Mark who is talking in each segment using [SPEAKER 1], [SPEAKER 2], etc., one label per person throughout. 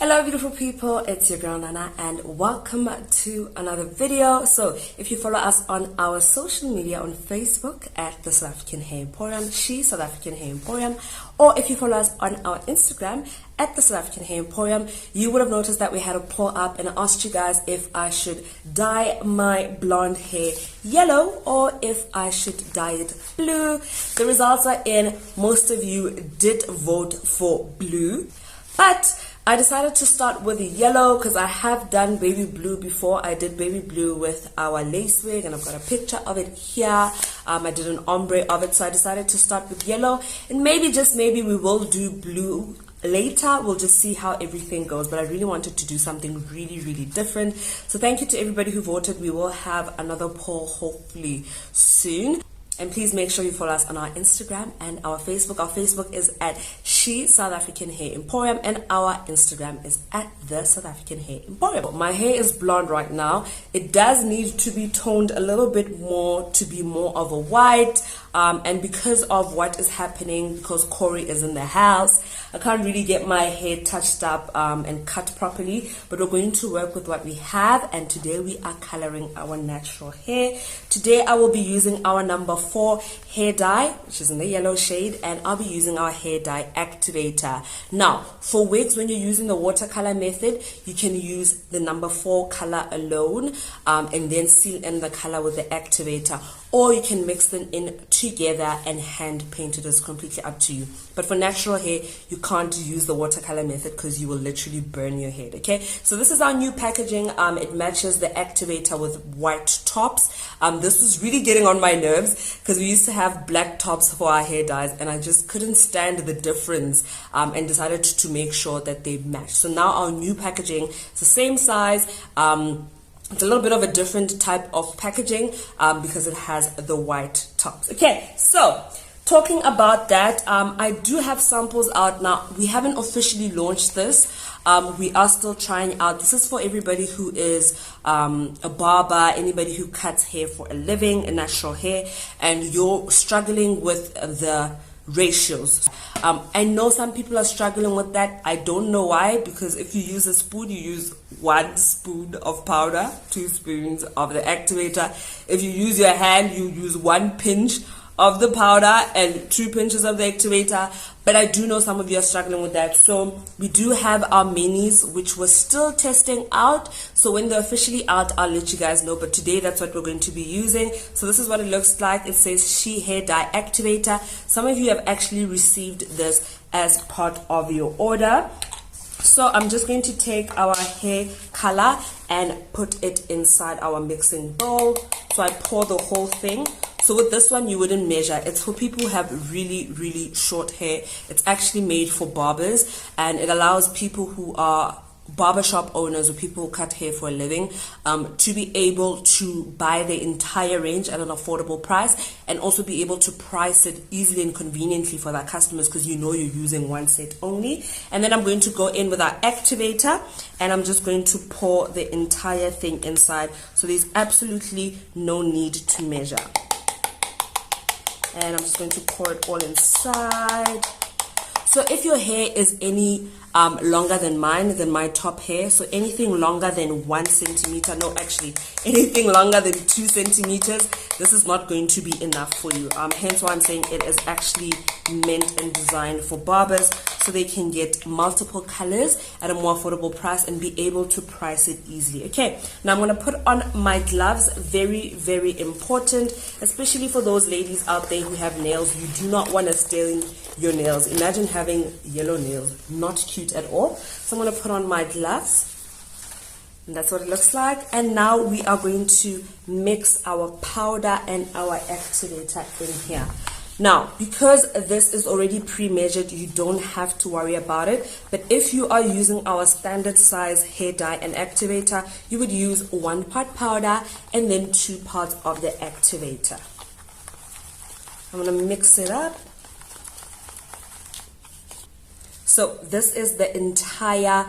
[SPEAKER 1] Hello beautiful people, it's your girl Nana and welcome to another video. So if you follow us on our social media on Facebook at the South African Hair Emporium, She South African Hair Emporium, or if you follow us on our Instagram at the South African Hair Emporium, you would have noticed that we had a poll up and I asked you guys if I should dye my blonde hair yellow or if I should dye it blue. The results are in. Most of you did vote for blue, but I decided to start with yellow because I have done baby blue before. I did baby blue with our lace wig and I've got a picture of it here. I did an ombre of it, so I decided to start with yellow, and maybe, just maybe, we will do blue later. We'll just see how everything goes, but I really wanted to do something really different. So thank you to everybody who voted. We will have another poll hopefully soon. And please make sure you follow us on our Instagram and our Facebook. Our Facebook is at She South African Hair Emporium and our Instagram is at the South African Hair Emporium. My hair is blonde right now. It does need to be toned a little bit more to be more of a white. And because of what is happening, because Corey is in the house, I can't really get my hair touched up and cut properly, but we're going to work with what we have. And today we are coloring our natural hair. Today I will be using our number 4 hair dye, which is in the yellow shade, and I'll be using our hair dye activator. Now for wigs, when you're using the watercolor method, you can use the number 4 color alone and then seal in the color with the activator, or you can mix them in together and hand paint it. Is completely up to you. But for natural hair, you can't use the watercolor method because you will literally burn your head. Okay, so this is our new packaging. It matches the activator with white tops. This was really getting on my nerves because we used to have black tops for our hair dyes and I just couldn't stand the difference, and decided to make sure that they match. So now our new packaging is the same size. It's a little bit of a different type of packaging because it has the white tops. Okay, so talking about that, I do have samples out now. We haven't officially launched this. We are still trying out. This is for everybody who is a barber, anybody who cuts hair for a living, a natural hair, and you're struggling with the ratios. I know some people are struggling with that. I don't know why, because if you use a spoon, you use 1 spoon of powder, 2 spoons of the activator. If you use your hand, you use 1 pinch of the powder and 2 pinches of the activator. But I do know some of you are struggling with that. So we do have our minis, which we're still testing out. So when they're officially out, I'll let you guys know. But today, that's what we're going to be using. So this is what it looks like. It says She Hair Dye Activator. Some of you have actually received this as part of your order. So I'm just going to take our hair color and put it inside our mixing bowl. So I pour the whole thing. So with this one, you wouldn't measure. It's for people who have really short hair. It's actually made for barbers, and it allows people who are barbershop owners or people who cut hair for a living to be able to buy the entire range at an affordable price, and also be able to price it easily and conveniently for their customers, because you know you're using 1 set only. And then I'm going to go in with our activator and I'm just going to pour the entire thing inside. So there's absolutely no need to measure. And I'm just going to pour it all inside. So if your hair is any longer than mine, than my top hair, so anything longer than 1 centimeter, no, actually anything longer than 2 centimeters, this is not going to be enough for you. Hence why I'm saying it is actually meant and designed for barbers, so they can get multiple colors at a more affordable price and be able to price it easily. Okay, now I'm going to put on my gloves. Very important, especially for those ladies out there who have nails. You do not want to stain your nails. Imagine having yellow nails, not cute at all. So I'm going to put on my gloves, and that's what it looks like. And now we are going to mix our powder and our activator in here. Now, because this is already pre-measured, you don't have to worry about it. But if you are using our standard size hair dye and activator, you would use 1 part powder and then 2 parts of the activator. I'm going to mix it up. So this is the entire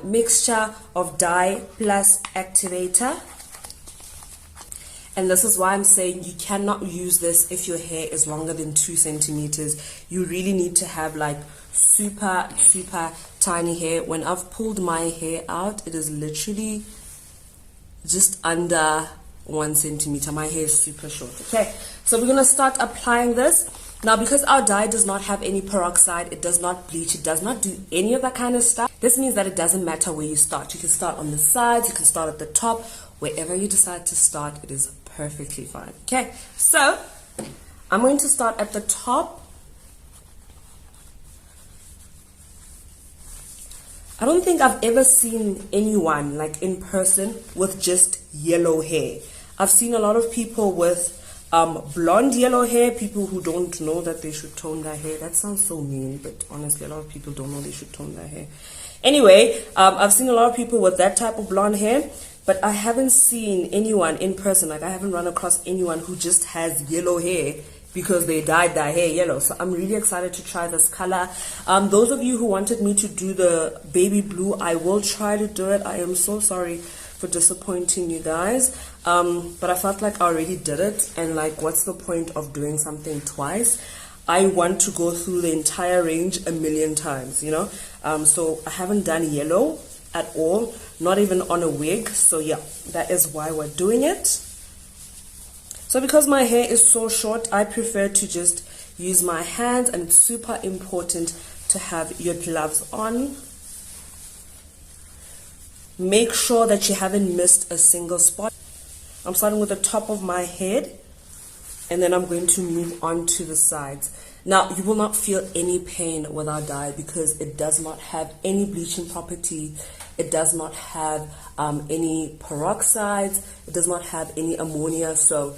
[SPEAKER 1] mixture of dye plus activator. And this is why I'm saying you cannot use this if your hair is longer than 2 centimeters. You really need to have like super tiny hair. When I've pulled my hair out, it is literally just under 1 centimeter. My hair is super short. Okay, so we're gonna start applying this. Now, because our dye does not have any peroxide, it does not bleach, it does not do any of that kind of stuff, this means that it doesn't matter where you start. You can start on the sides, you can start at the top, wherever you decide to start, it is perfectly fine. Okay, so I'm going to start at the top. I don't think I've ever seen anyone like in person with just yellow hair. I've seen a lot of people with blonde yellow hair, people who don't know that they should tone their hair. That sounds so mean, but honestly, a lot of people don't know they should tone their hair. Anyway, I've seen a lot of people with that type of blonde hair, but I haven't seen anyone in person, like I haven't run across anyone who just has yellow hair because they dyed their hair yellow. So I'm really excited to try this color. Those of you who wanted me to do the baby blue, I will try to do it. I am so sorry for disappointing you guys, but I felt like I already did it, and like what's the point of doing something twice? I want to go through the entire range a million times, you know. So I haven't done yellow at all, not even on a wig. So yeah, that is why we're doing it. So because my hair is so short, I prefer to just use my hands, and it's super important to have your gloves on. Make sure that you haven't missed a single spot. I'm starting with the top of my head, and then I'm going to move on to the sides. Now, you will not feel any pain with our dye because it does not have any bleaching property. It does not have any peroxides. It does not have any ammonia. So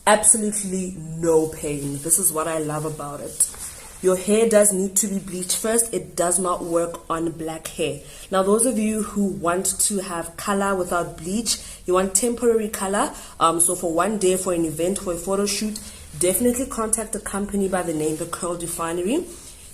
[SPEAKER 1] absolutely no pain. This is what I love about it. Your hair does need to be bleached first. It does not work on black hair. Now, those of you who want to have color without bleach, you want temporary color, so for one day, for an event, for a photo shoot, definitely contact a company by the name The Curl Definery.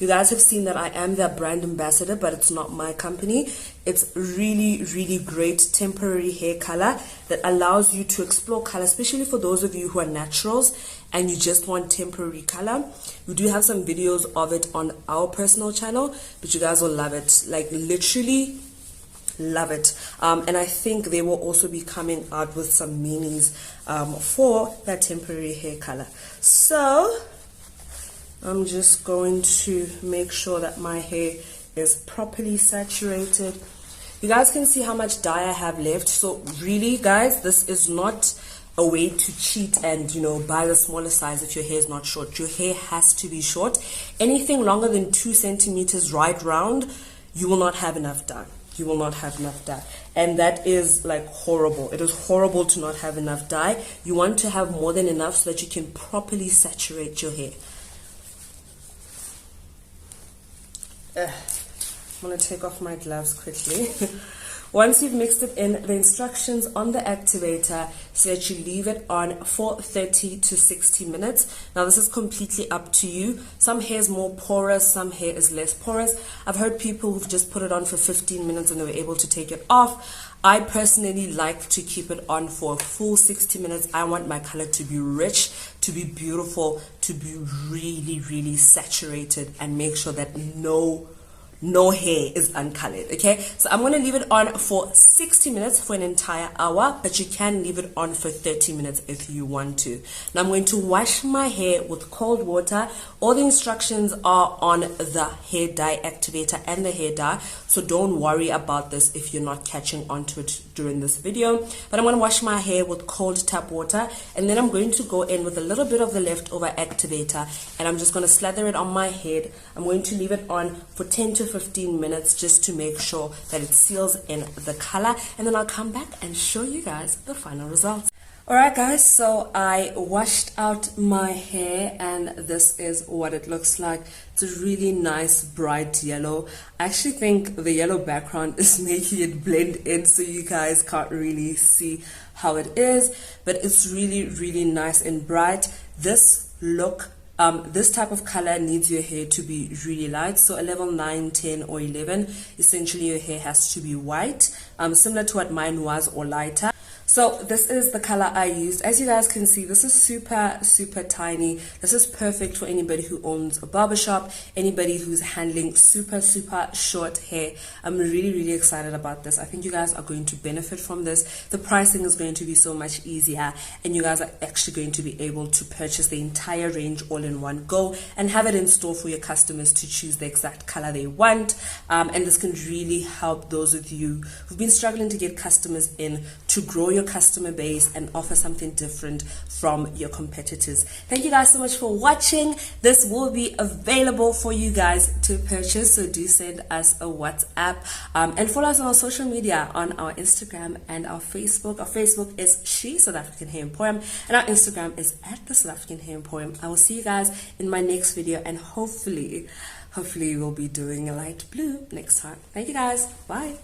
[SPEAKER 1] You guys have seen that I am their brand ambassador, but it's not my company. It's really great temporary hair color that allows you to explore color, especially for those of you who are naturals and you just want temporary color. We do have some videos of it on our personal channel, but you guys will love it, like literally love it. And I think they will also be coming out with some minis for that temporary hair color. So I'm just going to make sure that my hair is properly saturated. You guys can see how much dye I have left. So really, guys, this is not a way to cheat and, you know, buy the smaller size if your hair is not short. Your hair has to be short. Anything longer than 2 centimeters right round, you will not have enough dye. You will not have enough dye. And that is like horrible. It is horrible to not have enough dye. You want to have more than enough so that you can properly saturate your hair. I'm going to take off my gloves quickly. Once you've mixed it in, the instructions on the activator say that you leave it on for 30 to 60 minutes. Now, this is completely up to you. Some hair is more porous, some hair is less porous. I've heard people who've just put it on for 15 minutes and they were able to take it off. I personally like to keep it on for a full 60 minutes. I want my color to be rich, to be beautiful, to be really saturated, and make sure that no hair is uncolored. Okay, so I'm going to leave it on for 60 minutes for an entire hour, but you can leave it on for 30 minutes if you want to. Now I'm going to wash my hair with cold water. All the instructions are on the hair dye activator and the hair dye, so don't worry about this if you're not catching on to it during this video. But I'm going to wash my hair with cold tap water, and then I'm going to go in with a little bit of the leftover activator, and I'm just going to slather it on my head. I'm going to leave it on for 10 to 15 minutes just to make sure that it seals in the color, and then I'll come back and show you guys the final results. Alright guys, so I washed out my hair and this is what it looks like. It's a really nice bright yellow. I actually think the yellow background is making it blend in so you guys can't really see how it is, but it's really nice and bright. This look, this type of color needs your hair to be really light, so a level 9, 10 or 11, essentially your hair has to be white, similar to what mine was, or lighter. So this is the color I used. As you guys can see, this is super tiny. This is perfect for anybody who owns a barbershop, anybody who's handling super short hair. I'm really excited about this. I think you guys are going to benefit from this. The pricing is going to be so much easier, and you guys are actually going to be able to purchase the entire range all in one go and have it in store for your customers to choose the exact color they want. And this can really help those of you who've been struggling to get customers in to grow your customer base and offer something different from your competitors. Thank you guys so much for watching. This will be available for you guys to purchase, so do send us a WhatsApp and follow us on our social media, on our Instagram and our Facebook. Our Facebook is S.H.E South African Hair Emporium, and our Instagram is at the South African Hair Emporium. I will see you guys in my next video, and hopefully we'll be doing a light blue next time. Thank you guys. Bye.